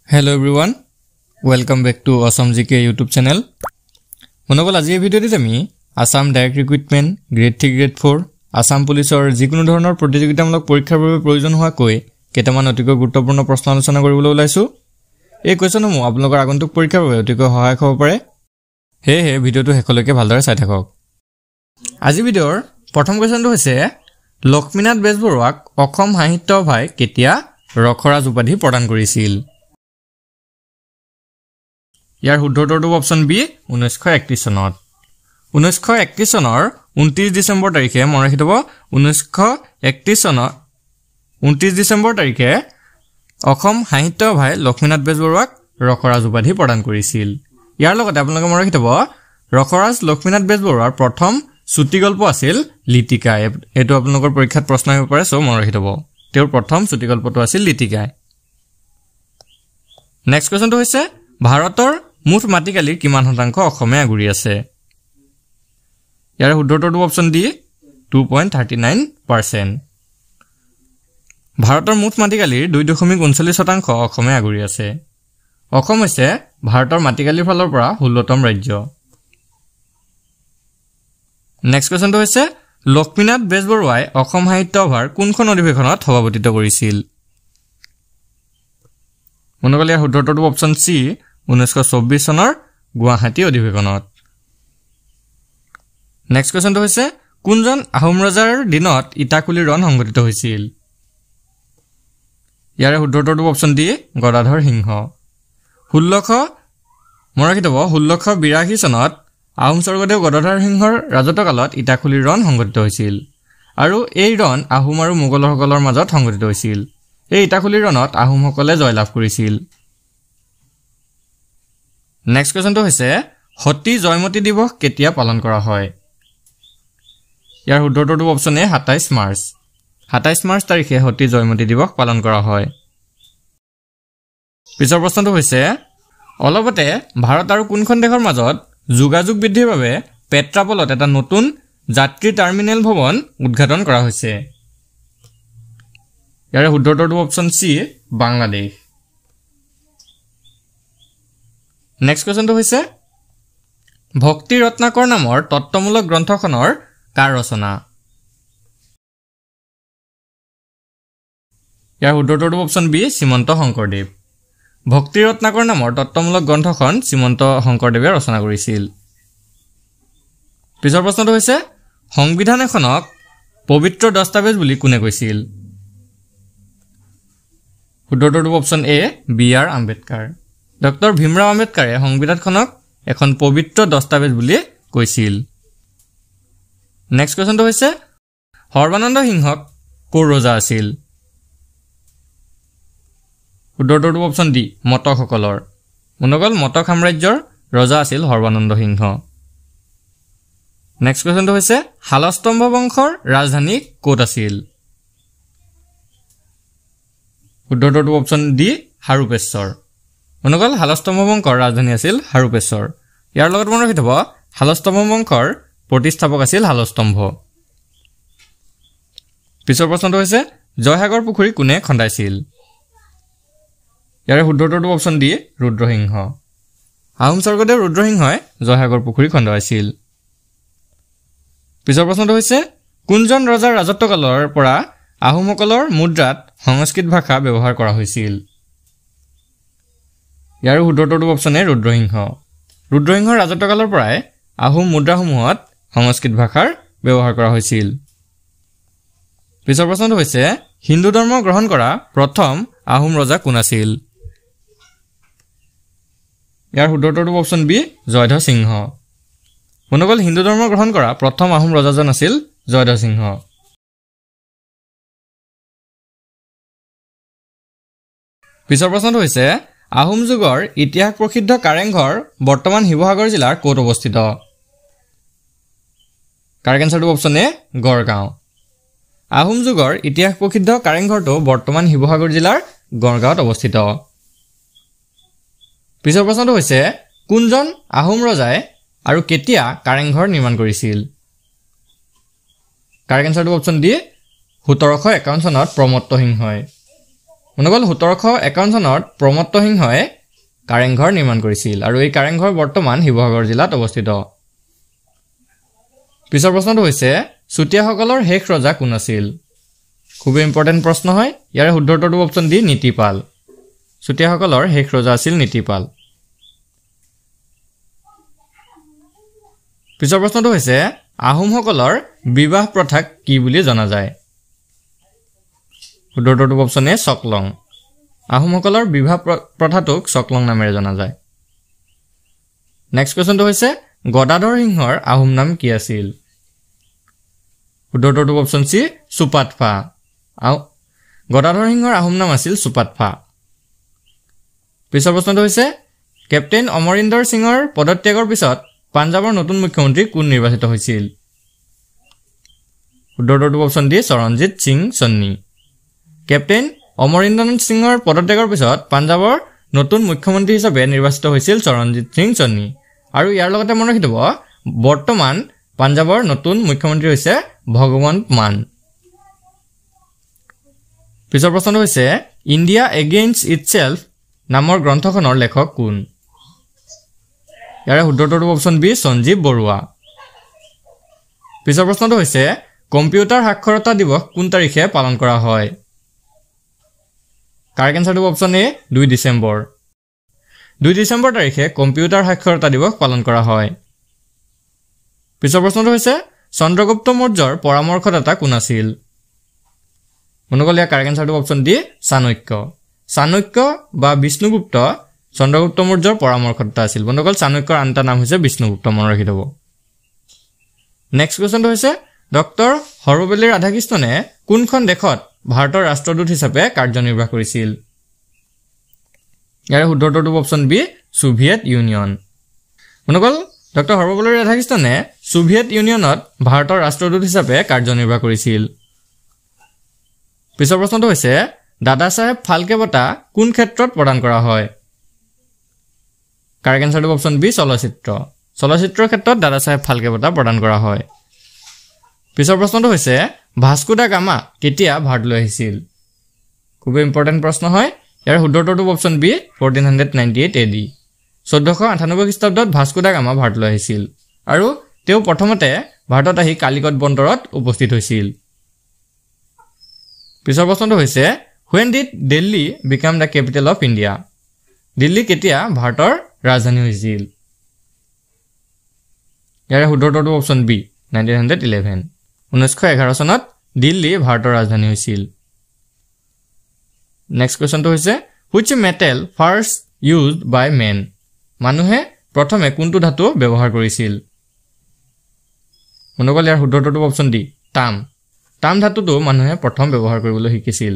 Hello everyone, welcome back to Awesome GK YouTube channel. Monogol আজি এই ভিডিওতে আমি Assam Direct Recruitment Grade 3 Grade 4 Assam Policeৰ যিকোনো ধৰণৰ প্ৰতিযোগিতামূলক পৰীক্ষাৰ বাবে প্ৰয়োজন হোৱা কৈ কেইটামান অতিকৈ গুৰুত্বপূৰ্ণ প্ৰশ্ন আলোচনা কৰিবলৈ ওলাইছো। এই কোৱেশ্যনসমূহ আপোনালোকৰ আগন্তুক পৰীক্ষাৰ বাবে অতিকৈ সহায়ক হ'ব পাৰে। হে ভিডিওটো শেষলৈকে ভালদৰে চাই থাকক। আজি ভিডিওৰ প্ৰথম কোৱেশ্যনটো হৈছে লক্ষ্মীনাথ বেজবৰুৱাক অসম সাহিত্য সভাই কেতিয়া ৰখৰাজ উপাধি প্ৰদান কৰিছিল? ইয়াৰ শুদ্ধ উত্তৰটো অপচন বি 1931 চনত। 1931 চনৰ 29 ডিসেম্বৰ তাৰিখে মনত ৰাখি থব 1931 চনৰ 29 ডিসেম্বৰ তাৰিখে অসম সাহিত্য সভাই লক্ষ্মীনাথ বেজবৰুৱাক ৰখৰাজ উপাধি প্ৰদান কৰিছিল। ইয়াৰ লগতে আপোনালোকে মনত ৰাখি থব ৰখৰাজ লক্ষ্মীনাথ বেজবৰুৱাৰ প্ৰথম চুটি গল্প আছিল লিটিকা। এটো আপোনালোকৰ পৰীক্ষাত প্ৰশ্ন আহিব পাৰে, সো মনত ৰাখি থব তেওঁৰ প্ৰথম চুটি গল্পটো আছিল লিটিকা। নেক্সট কোৱেশ্যনটো হৈছে ভাৰতৰ মুঠ মাটিকালিৰ কিমান শতাংশ অসমে আগুৰি আছে? ইয়াৰ শুদ্ধ উত্তৰটো অপচন ডি 2.39%। ভাৰতৰ মুঠ মাটিকালিৰ 2.39 শতাংশ অসমে আগুৰি আছে। অসম হৈছে ভাৰতৰ মাটিকালিৰ ফালৰ পৰা 16তম ৰাজ্য। নেক্সট কোৱেশ্যনটো হৈছে লক্ষ্মীনাথ বেজবৰুৱাই অসম সাহিত্য সভাৰ কোনখন অধিৱেশনত সভাপতিত্ব কৰিছিল? মনগল ইয়াৰ শুদ্ধ উত্তৰটো অপচন চি 1924 চনৰ গুৱাহাটী অধিৱেশনত। নেক্সট কোৱেশ্যনটো হৈছে কোনজন আহোম ৰজাৰ দিনত ইটাখুলি ৰণ সংঘটিত হৈছিল? ইয়াৰ শুদ্ধ উত্তৰটো অপচন ডি গদাধৰ সিংহ। 1682 চনত আহোম স্বৰ্গদেউ গদাধৰ সিংহৰ ৰাজত্বকালত ইটাখুলি ৰণ সংঘটিত হৈছিল আৰু এই ৰণ আহোম আৰু মোগলসকলৰ মাজত সংঘটিত হৈছিল। এই ইটাখুলি ৰণত আহোমসকলে জয়লাভ কৰিছিল। নেক্সট কোৱেশ্যনটো হৈছে সতী জয়মতী দিৱস কেতিয়া পালন কৰা হয়? ইয়াৰ শুদ্ধ উত্তৰটো অপচন এ 27 মাৰ্চ। 27 মাৰ্চ তাৰিখে সতী জয়মতী দিৱস পালন কৰা হয়। পিছৰ প্ৰশ্নটো হৈছে অলপতে ভাৰত আৰু কোনখন দেশৰ মাজত যোগাযোগ বৃদ্ধিৰ বাবে পেট্ৰাপলত এটা নতুন যাত্ৰী টাৰ্মিনেল ভৱন উদ্ঘাটন কৰা হৈছে? ইয়াৰ শুদ্ধ উত্তৰটো অপচন চি বাংলাদেশ। নেক্সট কোৱেশ্যনটো হৈছে ভক্তি ৰত্নাকৰ নামৰ তত্ত্বমূলক গ্ৰন্থখনৰ কাৰ ৰচনা? ইয়াৰ শুদ্ধ উত্তৰটো অপচন বি শ্ৰীমন্ত শংকৰদেৱ। ভক্তি ৰত্নাকৰ নামৰ তত্ত্বমূলক গ্ৰন্থখন শ্ৰীমন্ত শংকৰদেৱে ৰচনা কৰিছিল। পিছৰ প্ৰশ্নটো হৈছে সংবিধান এখনক পবিত্ৰ দস্তাবেজ বুলি কোনে কৈছিল? শুদ্ধ উত্তৰটো option A B R Ambedkar. Doctor Bhimrao আম্বেদকাৰে সংবিধানখনক এখন পবিত্ৰ দস্তাবেজ বুলি কৈছিল। নেক্সট কোৱেশ্যনটো হৈছে সৰ্বানন্দ সিংহক ক'ৰ ৰজা আছিল? শুদ্ধ উত্তৰটো অপচন ডি মটকসকলৰ। মনগল মটক সাম্ৰাজ্যৰ ৰজা আছিল সৰ্বানন্দ সিংহ। নেক্সট কোৱেশ্যনটো হৈছে শালস্তম্ভ বংশৰ ৰাজধানী ক'ত আছিল? শুদ্ধ উত্তৰটো অপচন ডি হাৰুপেশ্বৰ। মনগল শালস্তম্ভ বংশৰ ৰাজধানী আছিল হাৰুপেশ্বৰ। ইয়াৰ লগত মনত ৰাখি থব শালস্তম্ভ বংশৰ প্ৰতিষ্ঠাপক আছিল শালস্তম্ভ। পিছৰ প্ৰশ্নটো হৈছে জয়সাগৰ পুখুৰী কোনে খন্দাইছিল? ইয়াৰ শুদ্ধ উত্তৰটো অপচন ডি ৰুদ্ৰসিংহ। আহোম স্বৰ্গদেউ ৰুদ্ৰসিংহই জয়সাগৰ পুখুৰী খন্দাইছিল। পিছৰ প্ৰশ্নটো হৈছে কোনজন ৰজাৰ ৰাজত্বকালৰ পৰা আহোমসকলৰ মুদ্ৰাত সংস্কৃত ভাষা ব্যৱহাৰ কৰা হৈছিল? ইয়াৰ শুদ্ধ উত্তৰটো অপচন এ ৰুদ্ৰসিংহ। ৰুদ্ৰসিংহৰ ৰাজত্বকালৰ পৰাই আহোম মুদ্ৰাসমূহত সংস্কৃত ভাষাৰ ব্যৱহাৰ কৰা হৈছিল। পিছৰ প্ৰশ্নটো হৈছে হিন্দু ধৰ্ম গ্ৰহণ কৰা প্ৰথম আহোম ৰজা কোন আছিল? ইয়াৰ শুদ্ধ উত্তৰটো অপচন বি জয়ধ্বজ সিংহ। মনগল হিন্দু ধৰ্ম গ্ৰহণ কৰা প্ৰথম আহোম ৰজাজন আছিল জয়ধ্বজ সিংহ। পিছৰ প্ৰশ্নটো হৈছে আহোম যুগৰ ইতিহাস প্ৰসিদ্ধ কাৰেংঘৰ বৰ্তমান শিৱসাগৰ জিলাৰ ক'ত অৱস্থিত? কাৰেক্ট এনচাৰটো অপচন এ গড়গাঁও। আহোম যুগৰ ইতিহাস প্ৰসিদ্ধ কাৰেংঘৰটো বৰ্তমান শিৱসাগৰ জিলাৰ গড়গাঁৱত অৱস্থিত। পিছৰ প্ৰশ্নটো হৈছে কোনজন আহোম ৰজাই আৰু কেতিয়া কাৰেংঘৰ নিৰ্মাণ কৰিছিল? কাৰেক্ট এনচাৰটো অপচন ডি 1751 চনত প্ৰমত্ত সিংহই। মনোগল 1751 চনত প্ৰমত্ত সিংহই কাৰেংঘৰ নিৰ্মাণ কৰিছিল আৰু এই কাৰেংঘৰ বৰ্তমান শিৱসাগৰ জিলাত অৱস্থিত পিছৰ প্ৰশ্নটো হৈছে চুতীয়াসকলৰ শেষ ৰজা কোন আছিল খুব ইম্পৰ্টেন্ট প্ৰশ্ন হয় ইয়াৰে শুদ্ধ উত্তৰটো অপচন ডি নীতিপাল চুতীয়াসকলৰ শেষ ৰজা আছিল নীতিপাল পিছৰ প্ৰশ্নটো হৈছে আহোমসকলৰ বিবাহ প্ৰথাক কি বুলি জনা যায় শুদ্ধ উত্তৰটো অপচন এ চকলং আহোমসকলৰ বিবাহ প্ৰথাটোক চকলং নামেৰে জনা যায় নেক্সট কোৱেশ্চনটো হৈছে গদাধৰ সিংহৰ আহোম নাম কি আছিল শুদ্ধ উত্তৰটো অপচন সি সুপাতফা গদাধৰ সিংহৰ আহোম নাম আছিল সুপাতফা পিছৰ প্ৰশ্নটো হৈছে কেপ্টেইন অমৰিন্দৰ সিংহৰ পদত্যাগৰ পিছত পাঞ্জাবৰ নতুন মুখ্যমন্ত্ৰী কোন নিৰ্বাচিত হৈছিল শুদ্ধ উত্তৰটো option D Charanjit Singh Channi captain Amarinder সিংহৰ পদত্যাগৰ পিছত পাঞ্জাবৰ নতুন মুখ্যমন্ত্ৰী হিচাপে নিৰ্বাচিত হৈছিল চৰণজিৎ সিং চন্নী আৰু ইয়াৰ লগতে মনত ৰাখিব বৰ্তমান পাঞ্জাবৰ নতুন মুখ্যমন্ত্ৰী হৈছে ভগৱন্ত মান পিছৰ প্ৰশ্নটো হৈছে ইণ্ডিয়া এগেইনষ্ট ইটসেল্ফ নামৰ গ্ৰন্থখনৰ লেখক কোন ইয়াৰে শুদ্ধ উত্তৰটো অপচন বি সঞ্জীৱ বৰুৱা পিছৰ প্ৰশ্নটো হৈছে কম্পিউটাৰ সাক্ষৰতা দিৱস কোন তাৰিখে পালন কৰা হয় কাৰেক্ট এনসাৰটো অপচন এ 2 ডিসেম্বৰ 2 ডিসেম্বৰ তাৰিখে কম্পিউটাৰ সাক্ষৰতা দিৱস পালন কৰা হয় পিছৰ প্ৰশ্নটো হৈছে চন্দ্ৰগুপ্ত মৌৰ্যৰ পৰামৰ্শদাতা কোন আছিল মনোগল ইয়াৰ কাৰেক্ট এনসাৰটো অপচন ডি চাণক্য বা বিষ্ণুগুপ্ত চন্দ্ৰগুপ্ত মৌৰ্যৰ পৰামৰ্শদাতা আছিল মনোগল চাণক্যৰ আনটা নাম হৈছে বিষ্ণুগুপ্ত মনত ৰাখি থব নেক্সট কোৱেশ্চনটো হৈছে ডক্টৰ সৰ্বপল্লী ৰাধাকৃষ্ণনে কোনখন দেশত ভাৰতৰ ৰাষ্ট্ৰদূত হিচাপে কাৰ্যনিৰ্বাহ কৰিছিল ইয়াৰ শুদ্ধ উত্তৰটো অপচন বি সোভিয়েট ইউনিয়ন মনোগল ডক্টৰ সৰ্বপল্লী ৰাধাকৃষ্ণনে সোভিয়েট ইউনিয়নত ভাৰতৰ ৰাষ্ট্ৰদূত হিচাপে কাৰ্যনিৰ্বাহ কৰিছিল পিছৰ প্ৰশ্নটো হৈছে দাদা সাহেব ফালকে বঁটা কোন ক্ষেত্ৰত প্ৰদান কৰা হয় কাৰেক্ট এনসাৰটো অপচন বি চলচ্চিত্ৰৰ ক্ষেত্ৰত দাদা সাহেব ফালকে বঁটা প্ৰদান কৰা হয় পিছৰ প্ৰশ্নটো হৈছে ভাস্কো দা গামা কেতিয়া ভাৰতলৈ আহিছিল খুব ইম্পৰ্টেন্ট প্ৰশ্ন হয় ইয়াৰ শুদ্ধ উত্তৰটো অপচন বি 1498 এডি 1498 খ্ৰীষ্টাব্দত ভাস্কো দা গামা ভাৰতলৈ আহিছিল আৰু তেওঁ প্ৰথমতে ভাৰতত আহি কালিকট বন্দৰত উপস্থিত হৈছিল পিছৰ প্ৰশ্নটো হৈছে when did Delhi become the capital of India Delhi কেতিয়া ভাৰতৰ ৰাজধানী হৈছিল ইয়াৰ শুদ্ধ উত্তৰটো অপচন বি 1911 1911 চনত দিল্লী ভাৰতৰ ৰাজধানী হৈছিল নেক্সট কোৱেশ্চনটো হৈছে which metal first used by men মানুহে প্ৰথমে কোনটো ধাতু ব্যৱহাৰ কৰিছিল মনোগল ইয়াৰ শুদ্ধ উত্তৰটো অপচন ডি তাম ধাতুটো মানুহে প্ৰথম ব্যৱহাৰ কৰিবলৈ শিকিছিল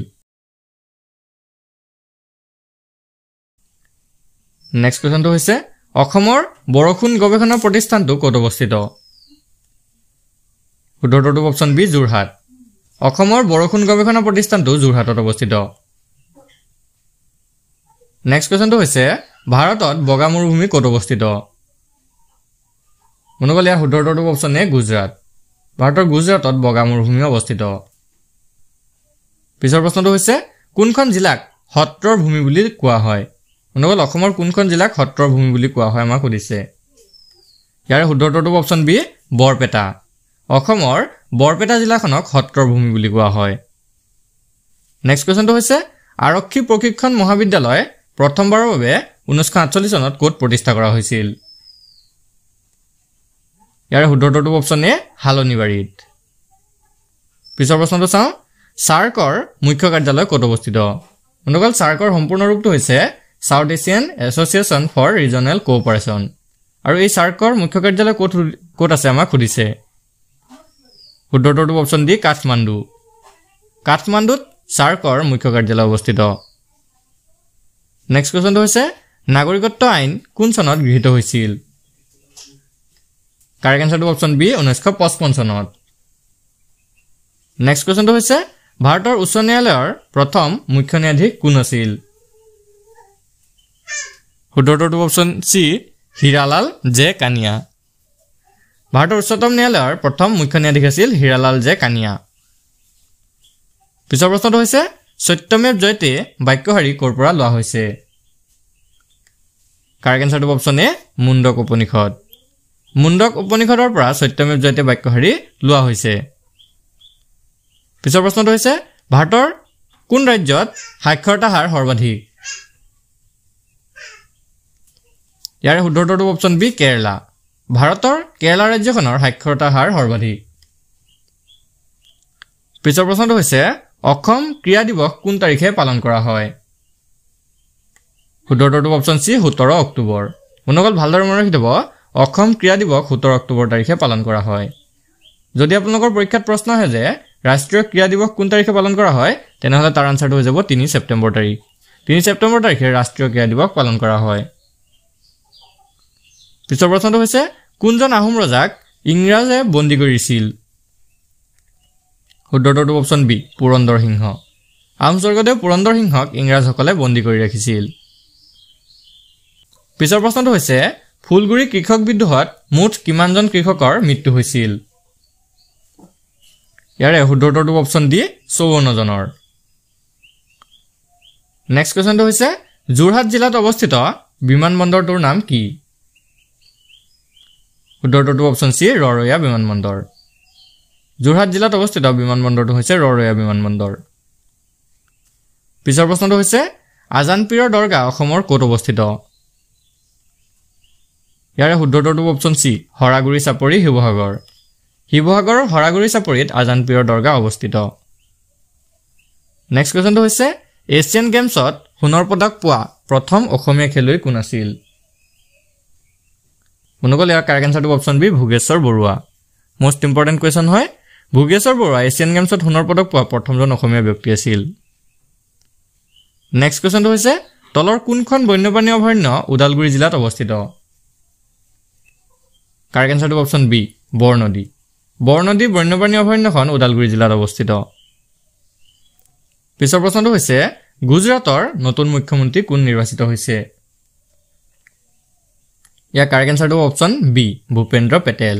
নেক্সট কোৱেশ্চনটো হৈছে অসমৰ বৰষুণ গৱেষণা প্ৰতিষ্ঠানটো ক'ত অৱস্থিত শুদ্ধ উত্তৰটো অপচন বি যোৰহাট অসমৰ বৰষুণ গৱেষণা প্ৰতিষ্ঠানটো যোৰহাটত অৱস্থিত নেক্সট কোৱেশ্চনটো হৈছে ভাৰতত বগা মৰুভূমি ক'ত অৱস্থিত মনোগল ইয়াৰ শুদ্ধ উত্তৰটো অপচন এ গুজৰাট ভাৰতৰ গুজৰাটত বগা মৰুভূমি অৱস্থিত পিছৰ প্ৰশ্নটো হৈছে কোনখন জিলাক সত্ৰৰ ভূমি বুলি কোৱা হয় মনোগল অসমৰ কোনখন জিলাক সত্ৰৰ ভূমি বুলি কোৱা হয় আমাক সুধিছে ইয়াৰ শুদ্ধ উত্তৰটো অপচন বি বৰপেটা অসমৰ বৰপেটা জিলাখনক সত্ৰৰ ভূমি বুলি কোৱা হয় নেক্সট কোৱেশ্চনটো হৈছে আৰক্ষী প্ৰশিক্ষণ মহাবিদ্যালয় প্ৰথমবাৰৰ বাবে 1948 চনত ক'ত প্ৰতিষ্ঠা কৰা হৈছিল ইয়াৰ শুদ্ধ উত্তৰটো অপচন এ হালনিবাৰীত পিছৰ প্ৰশ্নটো চাওঁ সাৰ্কৰ মুখ্য কাৰ্যালয় ক'ত অৱস্থিত মনোগল সাৰ্কৰ সম্পূৰ্ণ ৰূপটো হৈছে South Asian Association for Regional Cooperation আৰু এই সাৰ্কৰ মুখ্য কাৰ্যালয় ক'ত আছে আমাক সুধিছে শুদ্ধ উত্তৰটো অপচন ডি কাঠমাণ্ডুত সাৰ্কৰ মুখ্য কাৰ্যালয় অৱস্থিত নেক্সট কোৱেশ্চনটো হৈছে নাগৰিকত্ব আইন কোন চনত গৃহীত হৈছিল কাৰেক্ট এনসাৰটো অপচন বি 1955 চনত নেক্সট কোৱেশ্চনটো হৈছে ভাৰতৰ উচ্চ ন্যায়ালয়ৰ প্ৰথম মুখ্য ন্যায়াধীশ কোন আছিল শুদ্ধ উত্তৰটো option C Hiralal J Kania ভাৰতৰ উচ্চতম ন্যায়ালয়ৰ প্ৰথম মুখ্য ন্যায়াধীশ আছিল হীৰালাল জে কানিয়া পিছৰ প্ৰশ্নটো হৈছে সত্যমেৱ জয়তে বাক্যশাৰী ক'ৰ পৰা লোৱা হৈছে কাৰেক্ট এনসাৰটো অপচন এ মুণ্ডক উপনিষদ মুণ্ডক উপনিষদৰ পৰা সত্যমেৱ জয়তে বাক্যশাৰী লোৱা হৈছে পিছৰ প্ৰশ্নটো হৈছে ভাৰতৰ কোন ৰাজ্যত সাক্ষৰতা হাৰ সৰ্বাধিক ইয়াৰ শুদ্ধটো অপচন বি কেৰালা ভাৰতৰ কেৰালা ৰাজ্যখনৰ সাক্ষৰতা হাৰ সৰ্বাধিক পিছৰ প্ৰশ্নটো হৈছে অসম ক্ৰীড়া দিৱস কোন তাৰিখে পালন কৰা হয় শুদ্ধটো অপচন সি 17 অক্টোবৰ মনগল ভালদৰে মনত ৰাখিব অসম ক্ৰীড়া দিৱস 17 অক্টোবৰ তাৰিখে পালন কৰা হয় যদি আপোনালোকৰ পৰীক্ষাত প্ৰশ্ন আহে যে ৰাষ্ট্ৰীয় ক্ৰীড়া দিৱস কোন তাৰিখে পালন কৰা হয় তেনেহলে তাৰ আনসাৰটো হৈ যাব 3 ছেপ্টেম্বৰ তাৰিখ 3 ছেপ্টেম্বৰ তাৰিখে ৰাষ্ট্ৰীয় ক্ৰীড়া দিৱস পালন কৰা হয় পিছৰ প্ৰশ্নটো হৈছে কোনজন আহোম ৰজাক ইংৰাজে বন্দী কৰিছিল শুদ্ধটো অপচন বি পুৰন্দৰ সিংহ আহোম স্বৰ্গদেউ পুৰন্দৰ সিংহক ইংৰাজসকলে বন্দী কৰি ৰাখিছিল পিছৰ প্ৰশ্নটো হৈছে ফুলগুৰি কৃষক বিদ্ৰোহত মুঠ কিমানজন কৃষকৰ মৃত্যু হৈছিল ইয়াৰে শুদ্ধটো অপচন ডি 54 জনৰ নেক্সট কোৱেশ্চনটো হৈছে যোৰহাট জিলাত অৱস্থিত বিমানবন্দৰটোৰ নাম কি শুদ্ধটো অপচন সি ৰৰৈয়া বিমানবন্দৰ যোৰহাট জিলাত অৱস্থিত বিমানবন্দৰটো হৈছে ৰৰৈয়া বিমানবন্দৰ পিছৰ প্ৰশ্নটো হৈছে আজানপীৰৰ দৰগাহ অসমৰ ক'ত অৱস্থিত ইয়াৰে শুদ্ধটো অপচন সি হৰাগুৰি চাপৰি শিৱসাগৰ শিৱসাগৰৰ হৰাগুৰি চাপৰিত আজানপীৰৰ দৰগাহ অৱস্থিত নেক্সট কোৱেশ্চনটো হৈছে এছিয়ান গেমছত সোণৰ পদক পোৱা প্ৰথম অসমীয়া খেলুৱৈ কোন আছিল মনগল ইয়াৰ কাৰেক্ট এনসাৰটো option B Bhogeswar Barua most important question হয় ভোগেশ্বৰ বৰুৱা এছিয়ান গেমছত সোণৰ পদক পোৱা প্ৰথমজন অসমীয়া ব্যক্তি আছিল নেক্সট কোৱেশ্চনটো হৈছে তলৰ কোনখন বন্যপ্ৰাণী অভয়াৰণ্য ওদালগুৰি জিলাত অৱস্থিত কাৰেক্ট এনসাৰটো অপচন বি বৰনদী বৰনদী বন্যপ্ৰাণী অভয়াৰণ্যখন ওদালগুৰি জিলাত অৱস্থিত পিছৰ প্ৰশ্নটো হৈছে গুজৰাটৰ নতুন মুখ্যমন্ত্ৰী কোন নিৰ্বাচিত হৈছে ইয়াৰ কাৰেক্ট এনসাৰটো option B Bhupendra Patel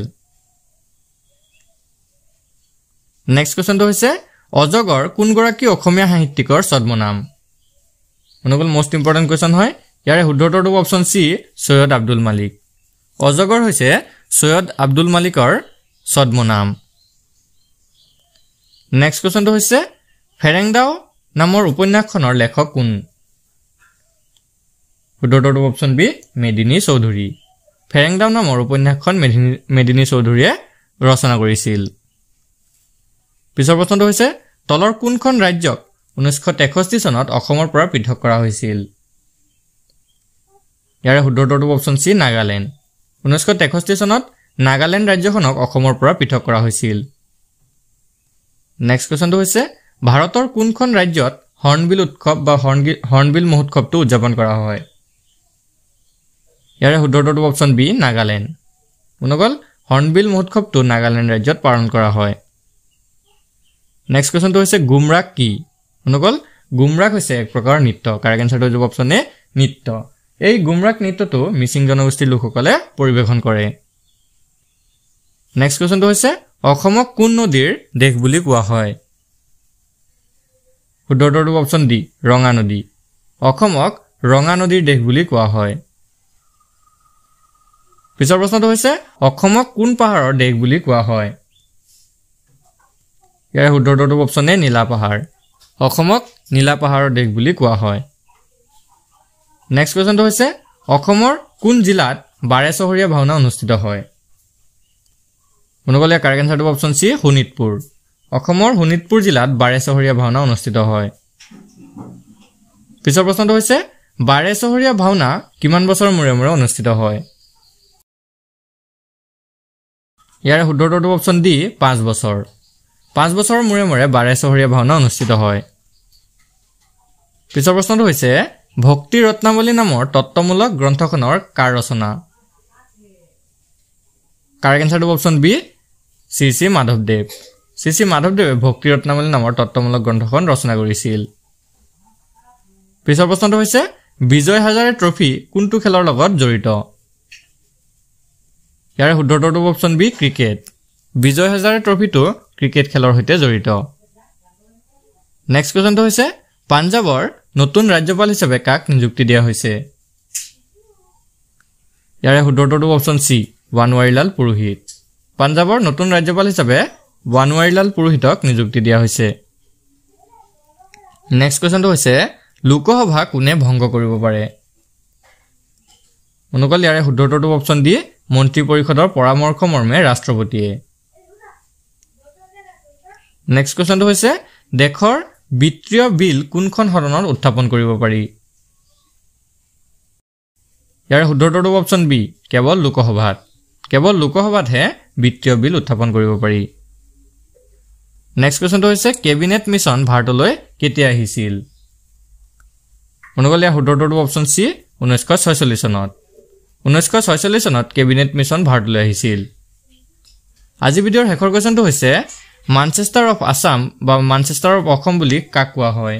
next কোৱেশ্চনটো হৈছে অজগৰ কোনগৰাকী অসমীয়া সাহিত্যিকৰ ছদ্মনাম মনগল মোষ্ট ইম্পৰ্টেন্ট কোৱেশ্চন হয় ইয়াৰে শুদ্ধটো অপচন সি সৈয়দ আব্দুল মালিক অজগৰ হৈছে সৈয়দ আব্দুল মালিকৰ ছদ্মনাম নেক্সট কোৱেশ্চনটো হৈছে ফেৰেংদাও নামৰ উপন্যাসখনৰ লেখক কোন শুদ্ধটো অপচন বি মেদিনী চৌধুৰী ফেৰেংদাও নামৰ উপন্যাসখন মেদিনী চৌধুৰীয়ে ৰচনা কৰিছিল পিছৰ প্ৰশ্নটো হৈছে তলৰ কোনখন ৰাজ্যক 1963 চনত অসমৰ পৰা পৃথক কৰা হৈছিল ইয়াৰে শুদ্ধটো অপচন সি নাগালেণ্ড 1963 চনত নাগালেণ্ড ৰাজ্যখনক অসমৰ পৰা পৃথক কৰা হৈছিল নেক্সট কোৱেশ্চনটো হৈছে ভাৰতৰ কোনখন ৰাজ্যত হৰ্ণবিল উৎসৱ বা হৰ্ণবিল মহোৎসৱটো উদযাপন কৰা হয় ইয়াৰে শুদ্ধটো অপচন বি নাগালেণ্ড মনগল হৰ্ণবিল মহোৎসৱটো নাগালেণ্ড ৰাজ্যত পালন কৰা হয় নেক্সট কোৱেশ্চনটো হৈছে গুমৰাগ কি মনগল গুমৰাগ হৈছে এক প্ৰকাৰৰ নৃত্য কাৰেক্ট এনসাৰটো হ'ব অপচন এ নৃত্য এই গুমৰাগ নৃত্যটো মিচিং জনগোষ্ঠীৰ লোকসকলে পৰিৱেশন কৰে নেক্সট কোৱেশ্চনটো হৈছে অসমক কোন নদীৰ দেশ বুলি কোৱা হয় শুদ্ধটো অপচন ডি ৰঙা নদী অসমক ৰঙা নদীৰ দেশ বুলি কোৱা হয় পিছৰ প্ৰশ্নটো হৈছে অসমক কোন পাহাৰৰ দেশ বুলি কোৱা হয় ইয়াৰ শুদ্ধটো অপচন এ নীলা পাহাৰ অসমক নীলা পাহাৰৰ দেশ বুলি কোৱা হয় নেক্সট কোৱেশ্চনটো হৈছে অসমৰ কোন জিলাত 12 চহৰীয়া ভাওনা অনুষ্ঠিত হয় মনগল ইয়াৰ কাৰেক্ট এনসাৰটো অপচন সি শোণিতপুৰ অসমৰ শোণিতপুৰ জিলাত 12 চহৰীয়া ভাওনা অনুষ্ঠিত হয় পিছৰ প্ৰশ্নটো হৈছে 12 চহৰীয়া ভাওনা কিমান বছৰৰ মূৰে মূৰে অনুষ্ঠিত হয় ইয়াৰ শুদ্ধটো অপচন ডি 5 বছৰ 5 বছৰৰ মূৰে মূৰে 12 চহৰীয়া ভাওনা অনুষ্ঠিত হয় পিছৰ প্ৰশ্নটো হৈছে ভক্তি ৰত্নাৱলী নামৰ তত্ত্বমূলক গ্ৰন্থখনৰ কাৰ ৰচনা কাৰেক্ট এনসাৰটো অপচন বি শ্ৰী মাধৱদেৱে ভক্তি ৰত্নাৱলী নামৰ তত্ত্বমূলক গ্ৰন্থখন ৰচনা কৰিছিল পিছৰ প্ৰশ্নটো হৈছে বিজয় হাজাৰে ট্ৰফি কোনটো খেলৰ লগত জড়িত ইয়াৰ শুদ্ধটো অপচন বি ক্ৰিকেট বিজয় হাজাৰে ট্ৰফিটো ক্ৰিকেট খেলৰ সৈতে জড়িত নেক্সট কোৱেশ্চনটো হৈছে পাঞ্জাবৰ নতুন ৰাজ্যপাল হিচাপে কাক নিযুক্তি দিয়া হৈছে ইয়াৰে শুদ্ধটো অপচন সি বানৱাৰীলাল পুৰোহিত পাঞ্জাবৰ নতুন ৰাজ্যপাল হিচাপে বানৱাৰীলাল পুৰোহিতক নিযুক্তি দিয়া হৈছে নেক্সট কোৱেশ্চনটো হৈছে লোকসভা কোনে ভংগ কৰিব পাৰে অনুকল ইয়াৰে শুদ্ধটো অপচন ডি মন্ত্ৰী পৰিষদৰ পৰামৰ্শ মৰ্মে ৰাষ্ট্ৰপতিয়ে নেক্সট কোৱেশ্চনটো হৈছে দেশৰ বিত্তীয় বিল কোনখন সদনত উত্থাপন কৰিব পাৰি ইয়াৰে শুদ্ধটো অপচন বি কেৱল লোকসভাতহে বিত্তীয় বিল উত্থাপন কৰিব পাৰি নেক্সট কোৱেশ্চনটো হৈছে কেবিনেট মিছন ভাৰতলৈ কেতিয়া আহিছিল অনুকল ইয়াৰ শুদ্ধটো অপচন সি 1946 চনত 1946 চনত কেবিনেট মিছন ভাৰতলৈ আহিছিল আজি ভিডিঅ'ৰ শেষৰ কোৱেশ্চনটো হৈছে মানচেষ্টাৰ অফ আসাম বা মানচেষ্টাৰ অফ অসম বুলি কাক কোৱা হয়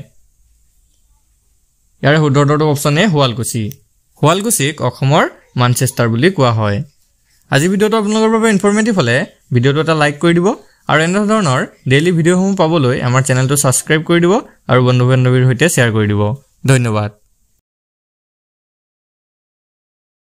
ইয়াৰে শুদ্ধটো অপচন এ শুৱালকুছিক অসমৰ মানচেষ্টাৰ বুলি কোৱা হয় আজি ভিডিঅ'টো আপোনালোকৰ বাবে ইনফৰমেটিভ হলে ভিডিঅ'টো এটা লাইক কৰি দিব আৰু এনে ধৰণৰ ডেইলি ভিডিঅ'সমূহ পাবলৈ আমাৰ চেনেলটো সাবস্ক্ৰাইব কৰি দিব আৰু বন্ধু বান্ধৱীৰ সৈতে শ্বেয়াৰ কৰি দিব ধন্যবাদ